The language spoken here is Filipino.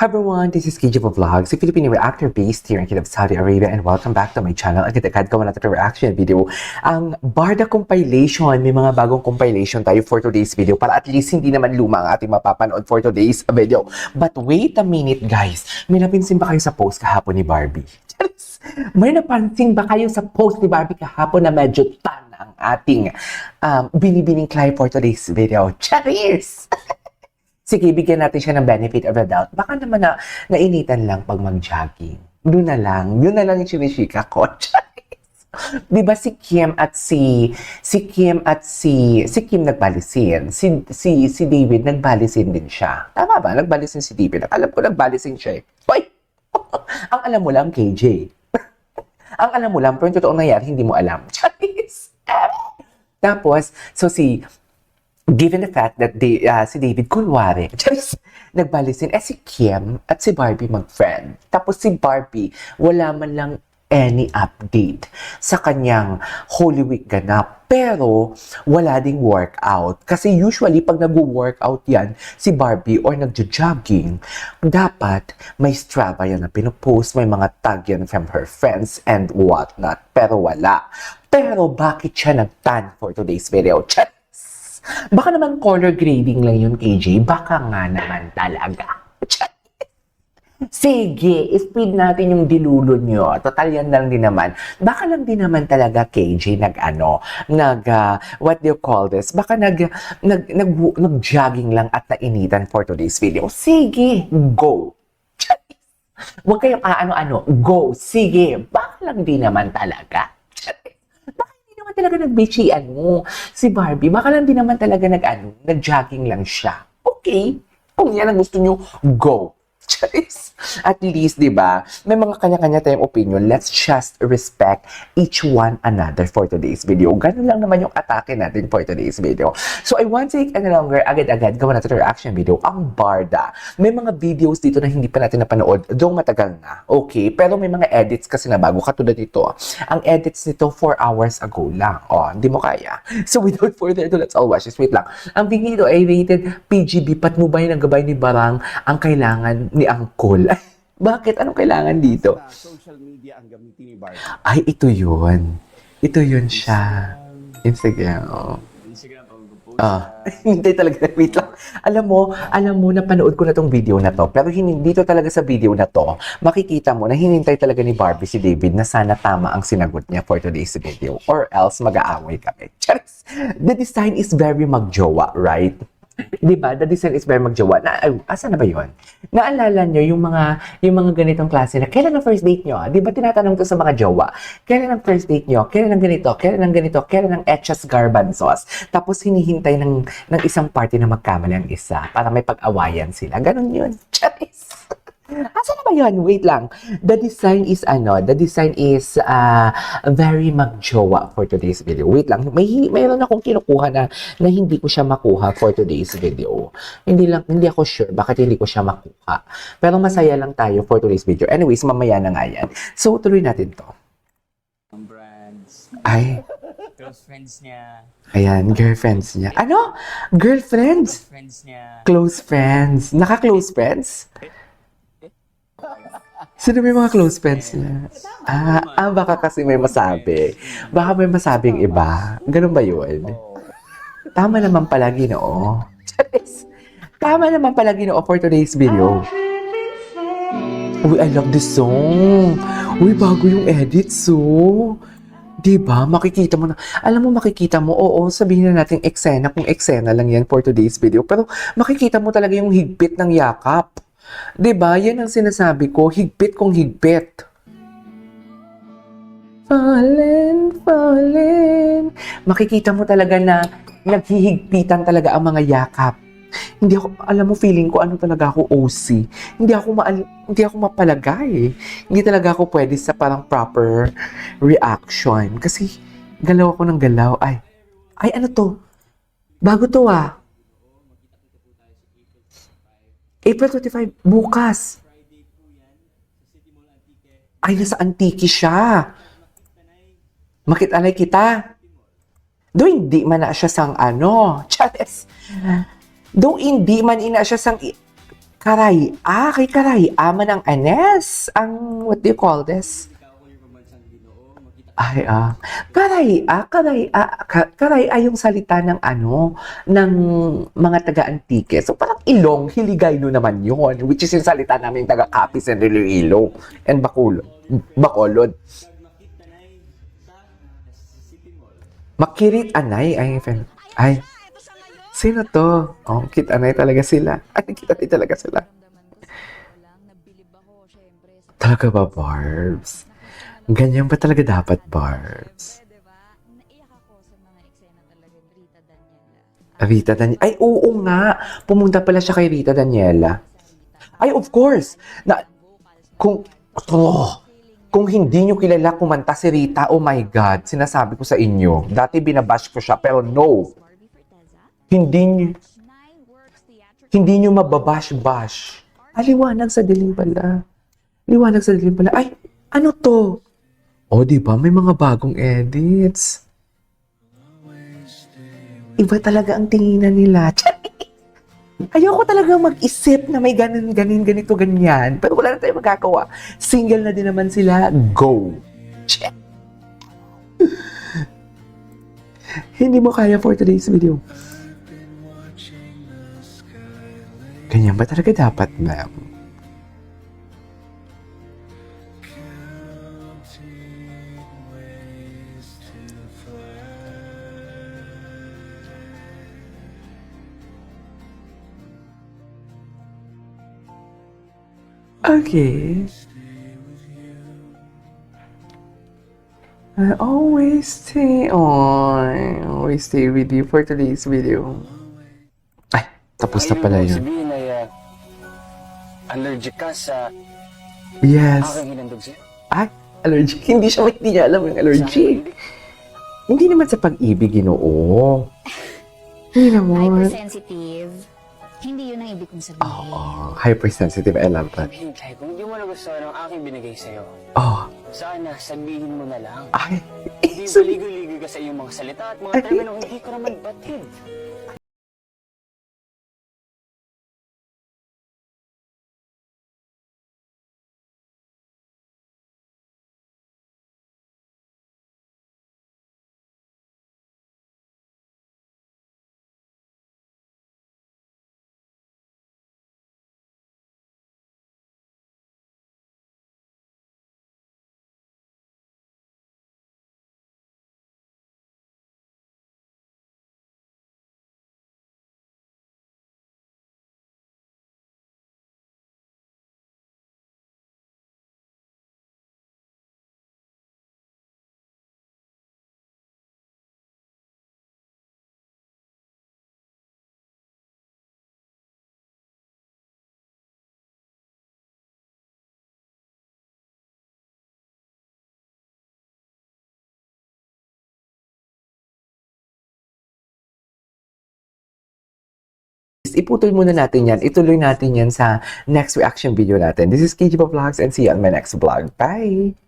Everyone, this is KJ Vlogs, a Filipino reactor based here in Kingdom of Saudi Arabia, and welcome back to my channel. Agad-agad gawa natin reaction video. Ang Barda compilation, may mga bagong compilation tayo for today's video para at least hindi naman luma ang ating mapapanood for today's video. But wait a minute guys, may napansin ba kayo sa post kahapon ni Barbie? May napansin ba kayo sa post ni Barbie kahapon na medyo tan ang ating binibining client for today's video? Cheers! Sige, bigyan natin siya ng benefit of the doubt. Baka naman nainitan lang pag mag-jogging. Yun na lang yung chinisika ko. Diba si Kim nagbalisin. Si David nagbalisin din siya. Tama ba? Nagbalisin si David. Alam ko nagbalisin siya eh. Hoy! Ang alam mo lang, KJ. Ang alam mo lang, pero yung totoong nangyari, hindi mo alam. Tapos, given the fact that si David kunwari, nagbalisin, si Kim at si Barbie mag-friend. Tapos si Barbie, wala man lang any update sa kanyang Holy Week ganap. Pero, wala ding workout. Kasi usually, pag nag-workout yan, si Barbie or nag-jogging, dapat may Strava yan na pinupost, may mga tag yan from her friends and whatnot. Pero wala. Pero, bakit siya nag-tan for today's video? Baka naman color grading lang yun, KJ. Baka nga naman talaga. Sige, speed natin yung dilulo nyo. Total yan lang din naman. Baka lang din naman talaga, KJ, what do you call this? Baka nag-jogging lang at nainitan for today's video. Sige, go. Huwag kayong ano-ano. Go, sige. Baka lang din naman talaga. Talaga nagbichian mo si Barbie. Baka lang din naman talaga nag-jogging lang siya. Okay. Kung yan ang gusto nyo, go. At least, di ba, may mga kanya-kanya tayong opinion. Let's just respect each one another for today's video. Ganun lang naman yung atake natin for today's video. So, I want to take any longer, agad-agad, gawa natin reaction video, ang Barda. May mga videos dito na hindi pa natin napanood, though matagal na. Okay, pero may mga edits kasi na bago, katulad dito. Ang edits nito 4 hours ago lang. Oh, hindi mo kaya. So, without further ado, let's all watch this. Wait lang. Ang video ay rated PGB, patnubay ng gabay ni Barang ang kailangan ni Angkol. Bakit? Anong kailangan dito? Social media ang gamitin ni Barbie. Ay, ito yun. Ito yun siya. Instagram, oh. Instagram, pag-post. Hindi talaga. Wait lang. Alam mo, napanood ko na tong video na to. Pero dito talaga sa video na to, makikita mo na hinintay talaga ni Barbie si David na sana tama ang sinagot niya for today's video. Or else, mag-aaway kami. Charis! The design is very magjowa, right? Diba? The design is very magjowa. Asa na ba yun? Naalala nyo yung mga ganitong klase na kailan ang first date nyo? Diba tinatanong to sa mga jowa? Kailan ang first date nyo? Kailan ang ganito? Kailan ang ganito? Kailan ang etchas garbanzos? Tapos hinihintay ng isang party na magkamali ang isa para may pag-awayan sila. Ganon yun. Charis! Asa na ba yun? Wait lang. The design is very magjowa for today's video. Wait lang. Mayroon akong kinukuha na hindi ko siya makuha for today's video. Hindi ako sure bakit hindi ko siya makuha. Pero masaya lang tayo for today's video. Anyways, mamaya na nga yan. So, tuloy natin to. Brands. Ay. Close friends niya. Ayan, girlfriends niya. Ano? Girlfriends? Friends niya. Close friends. Naka-close friends? Sino may mga close friends niya? Baka kasi may masabi. Baka may masabing iba. Ganun ba yun? Tama naman pala, Ginoo. Tama naman pala, Ginoo, for today's video. Uy, I love this song. Uy, bago yung edits, so. Diba? Makikita mo na. Alam mo, makikita mo, oo, sabihin na natin eksena kung eksena lang yan for today's video. Pero makikita mo talaga yung higpit ng yakap. Diba? Yan ang sinasabi ko. Higpit kong higpit. Fallen. Makikita mo talaga na naghihigpitan talaga ang mga yakap. Hindi ako, alam mo, feeling ko ano talaga ako OC. Hindi ako mapalagay. Hindi talaga ako pwede sa parang proper reaction. Kasi galaw ako ng galaw. Ay, ano to? Bago to April 25, bukas. Ay, nasa Antique siya. Makitalay kita. Do hindi man na siya sang Charis. Do hindi man ina siya sang Karaya, kay Karaya man ang Anes. Ang, what do you call this? Ay, karaya yung salita ng ano, ng mga taga-Antique. So, parang Ilong, Hiligayno naman yun, which is yung salita namin taga-Capiz and Iloilo and Bacolod. Makirit Anay, ay, sino to? Oh, Kit Anay talaga sila. Ay, Kit Anay talaga sila. Talaga ba, Barbs? Ganyan ba talaga dapat, Barbs? Rita Daniela. Ay, oo nga. Pumunta pala siya kay Rita Daniela. Ay, of course. Kung hindi nyo kilala kumanta si Rita, oh my God, sinasabi ko sa inyo. Dati binabash ko siya, pero no. Hindi nyo mababash-bash. Liwanag sa dilim pala. Liwanag sa dilim pala. Ay, ano to? O, di ba? May mga bagong edits. Iba talaga ang tinginan nila. Ayoko talaga mag-isip na may ganito, ganyan. Pero wala na tayong magagawa. Single na din naman sila. Go! Hindi mo kaya for today's video. Ganyan ba talaga dapat, ma'am? Okay. I always stay on. Always stay with you for today's video. Ay, tapos na pala yun. Sabihin ay allergic ka sa Yes. aking hinandog sa'yo. Ay, allergic. Hindi niya alam yung allergic. Hindi naman sa pag-ibig, Ginoo. Hindi naman. Hypersensitive. Hindi yun ang ibig kong sabihin. Oo, hypersensitive. I love that. Hintay, kung hindi mo nagustuhan ang aking binigay sa'yo, Oh, sana sabihin mo na lang. ay. Hindi baligoy-ligoy ka sa iyong mga salita at mga terminong hindi ko naman batid. Iputol muna natin yan. Ituloy natin yan sa next reaction video natin. This is KG Vlogs and see you on my next vlog. Bye!